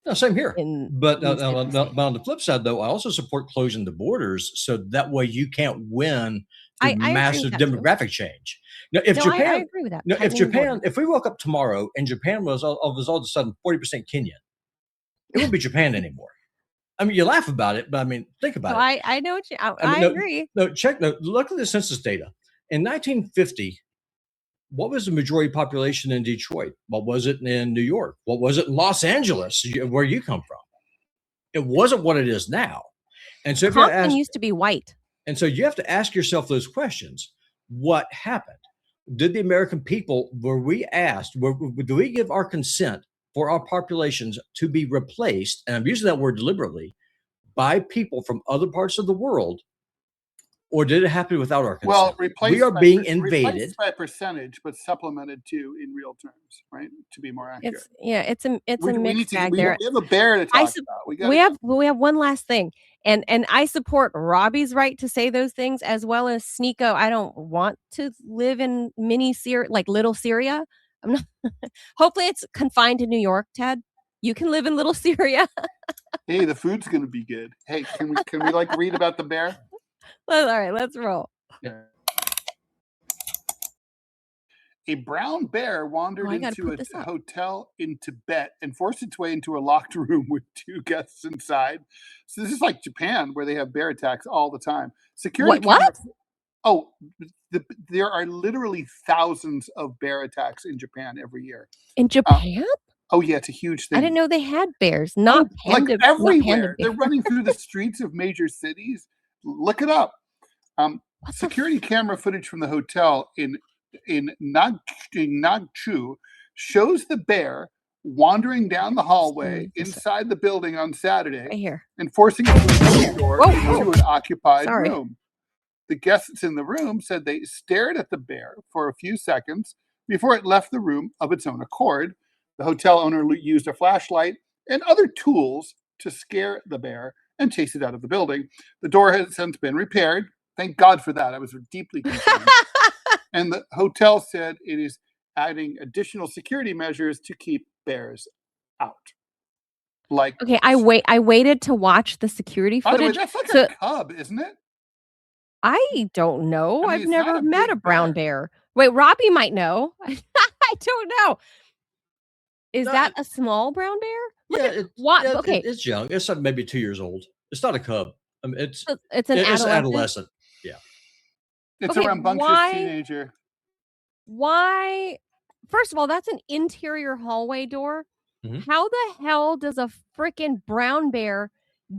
No, same here. But on the flip side, though, I also support closing the borders so that way you can't win through massive demographic change. Now, if Japan, I agree with that. Now, if we woke up tomorrow and Japan was all of a sudden 40% Kenyan, it wouldn't be Japan anymore. I mean, you laugh about it, but I mean, think about it. I know what you. I agree. Look at the census data. In 1950, what was the majority population in Detroit? What was it in New York? What was it in Los Angeles, where you come from? It wasn't what it is now. And so Compton used to be white. And so you have to ask yourself those questions. What happened? Did the American people, were we asked, do we give our consent for our populations to be replaced, and I'm using that word deliberately, by people from other parts of the world, or did it happen without our consent? Well, we are being invaded. Replaced by percentage, but supplemented too in real terms, right? To be more accurate. It's a mixed bag there. We have a bear to talk about. We have one last thing, and I support Robbie's right to say those things, as well as Sneeko. I don't want to live in little Syria. I'm not. Hopefully, it's confined to New York, Ted. You can live in little Syria. Hey, the food's gonna be good. Hey, can we read about the bear? All right, let's roll. Yeah. A brown bear wandered into a hotel in Tibet and forced its way into a locked room with 2 guests inside. So this is like Japan, where they have bear attacks all the time. Security. What? Oh, there are literally thousands of bear attacks in Japan every year. In Japan? Oh yeah, it's a huge thing. I didn't know they had bears. Not panda, like everywhere. They're running through the streets of major cities. Look it up. Security camera footage from the hotel in Nagchu shows the bear wandering down the hallway inside the building on Saturday, right here, and forcing its door into an occupied room. The guests in the room said they stared at the bear for a few seconds before it left the room of its own accord. The hotel owner used a flashlight and other tools to scare the bear and chase it out of the building. The door has since been repaired. Thank God for that. I was deeply concerned. And the hotel said it is adding additional security measures to keep bears out. Like, Okay, I waited to watch the security by the way, footage. that's like So a cub, isn't it? I don't know. I mean, I've it's not never a met a big brown bear. bear. Wait, Robbie might know. I don't know. Is No, that a small brown bear? Look yeah, at what? Okay, it's young. It's maybe 2 years old. It's not a cub. I mean, so it's an it's adolescent. adolescent. Yeah. It's a Okay, rambunctious teenager. why? First of all, that's an interior hallway door. Mhm. How the hell does a freaking brown bear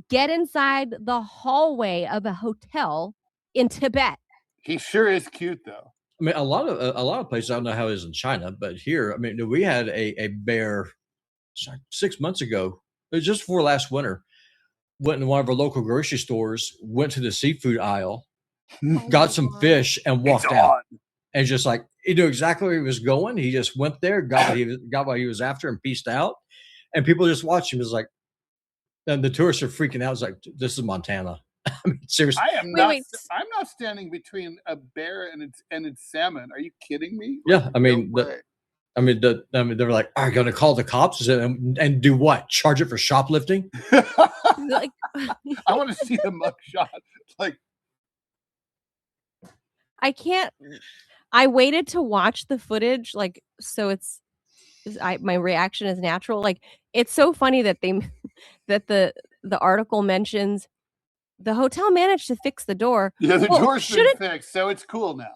get inside the hallway of a hotel in Tibet? He sure is cute, though. I mean, a lot of places, I don't know how it is in China, but here, I mean, we had a bear 6 months ago. It was just before last winter. Went in one of our local grocery stores, went to the seafood aisle, Oh got my some God. fish, and It's walked out. on. And just like he knew exactly where he was going. He just went there, got what he was after, and pieced out. And people just watched him. It was like, and the tourists are freaking out. It's like, this is Montana. I mean, seriously. Wait. I'm not standing between a bear and its salmon. Are you kidding me? Yeah, I No mean, way. they were like, "Are you going to call the cops and do what? Charge it for shoplifting?" Like, I want to see the mugshot. Like, I can't. I waited to watch the footage, like, so my reaction is natural. Like, it's so funny that that the article mentions the hotel managed to fix the door. yeah, the Well, door's been fixed, so it's cool now.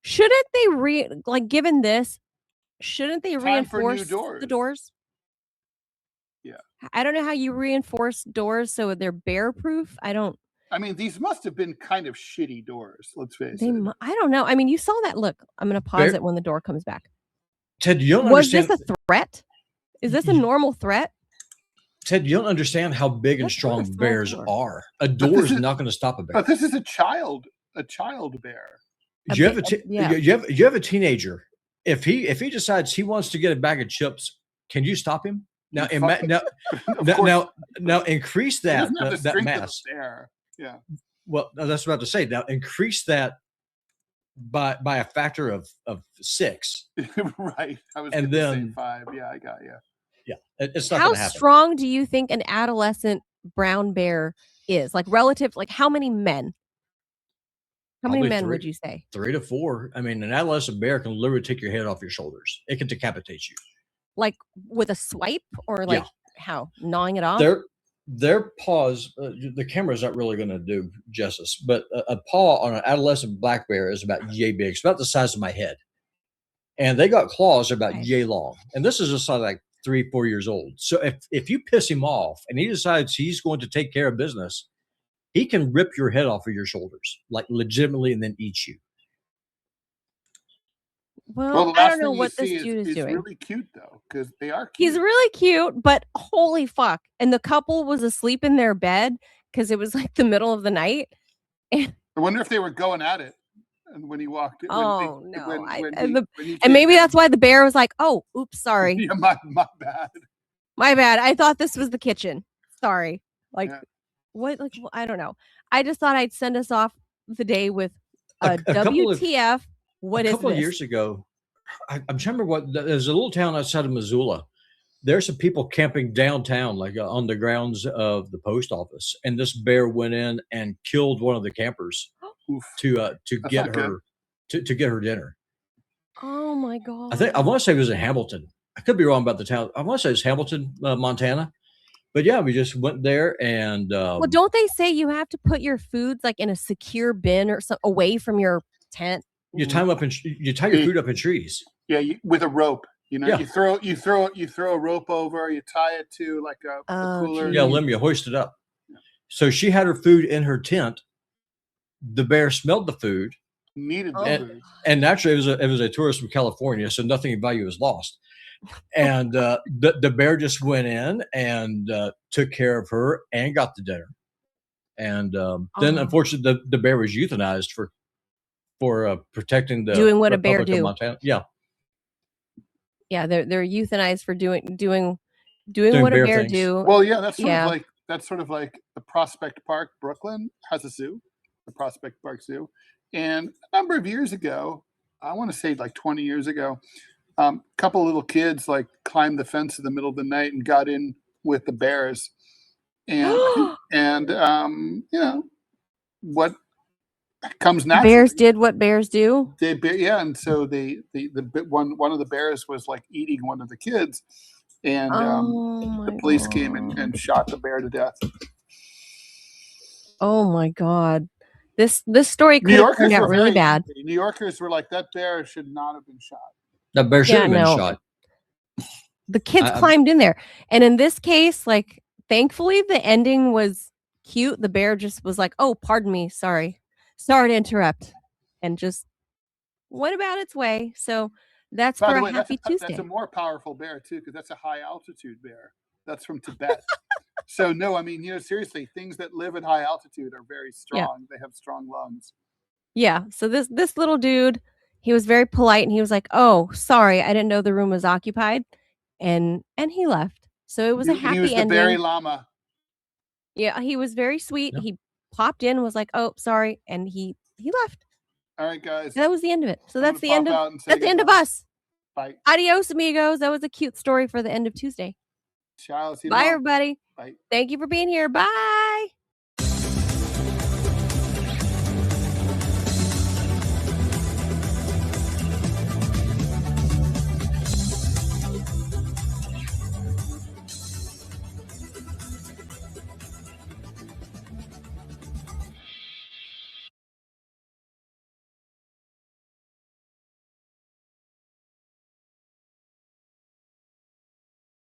Shouldn't they given this, shouldn't they Time for new reinforce the doors. doors? Yeah. I don't know how you reinforce doors so they're bear proof. I mean, these must have been kind of shitty doors. Let's face it. I don't know. I mean, you saw that. Look, I'm going to pause it when the door comes back. Ted, you don't Was understand. this a threat? Is this a normal threat? Ted, you don't understand how big and That's not a strong small bears door. are. A door is not going to stop a bear. But this is a child bear. You have a teenager. If he decides he wants to get a bag of chips, can you stop him? Now, now increase that mass. Yeah. Well, that's what I have to say. Now increase that by a factor of 6. Right. I was and going to then say 5. Yeah, I got you. Yeah, it's not How going to happen. strong do you think an adolescent brown bear is? Like relative, like how many men? How many men would you say? 3 to 4. I mean, an adolescent bear can literally take your head off your shoulders. It can decapitate you. Like with a swipe or like how? Gnawing it off? Their paws, the camera's not really going to do justice, but a paw on an adolescent black bear is about yay big. It's about the size of my head. And they got claws about yay long. And this is just like 3-4 years old. So if you piss him off and he decides he's going to take care of business, he can rip your head off of your shoulders, like legitimately, and then eat you. Well, I don't know what this dude is doing. Really cute though, because they are cute. He's really cute, but holy fuck. And the couple was asleep in their bed because it was like the middle of the night. I wonder if they were going at it. And when he walked in, and maybe that's why the bear was like, "Oh, oops, sorry, yeah, my bad, my bad. I thought this was the kitchen. Sorry." Like, what? Like, I don't know. I just thought I'd send us off the day with a WTF. What is this? A couple of years ago, I'm trying to remember what. There's a little town outside of Missoula. There's some people camping downtown, like on the grounds of the post office, and this bear went in and killed one of the campers. To get her dinner. Oh my God! I want to say it was in Hamilton. I could be wrong about the town. I want to say it's Hamilton, Montana. But yeah, we just went there and. Well, don't they say you have to put your foods like in a secure bin or something away from your tent? You tie them up and you tie your food up in trees. Yeah, with a rope. You know, you throw a rope over. You tie it to like a cooler. Yeah, you hoist it up. Yeah. So she had her food in her tent. The bear smelled the food, needed the food, and naturally it was a tourist from California, so nothing of value was lost. And the bear just went in and took care of her and got the dinner. And then, unfortunately, the bear was euthanized for protecting the doing what Republic a bear do. Montana. Yeah, they're euthanized for doing what a bear do. Well, yeah, that's sort of like the Prospect Park, Brooklyn has a zoo. The Prospect Park Zoo. And a number of years ago, I want to say like 20 years ago, a couple of little kids like climbed the fence in the middle of the night and got in with the bears, and what comes naturally. Bears did what bears do. And so the one of the bears was like eating one of the kids, and the police came and shot the bear to death. Oh my God. This story could have turned out really bad. Angry. New Yorkers were like, that bear should not have been shot. That bear should have been shot. The kids climbed in there. And in this case, like, thankfully the ending was cute. The bear just was like, oh, pardon me. Sorry to interrupt. And just went about its way. So that's for a happy Tuesday. That's a more powerful bear too, because that's a high altitude bear. That's from Tibet. So no, I mean, seriously, things that live at high altitude are very strong. Yeah. They have strong lungs. Yeah. So this little dude, he was very polite and he was like, "Oh, sorry, I didn't know the room was occupied," and he left. So it was a happy ending. He was the berry llama. Yeah, he was very sweet. He popped in, was like, "Oh, sorry," and he left. All right, guys. And that was the end of it. So that's the end of us. Bye. Adios, amigos. That was a cute story for the end of Tuesday. Ciao. Bye, everybody. Bye. Thank you for being here. Bye.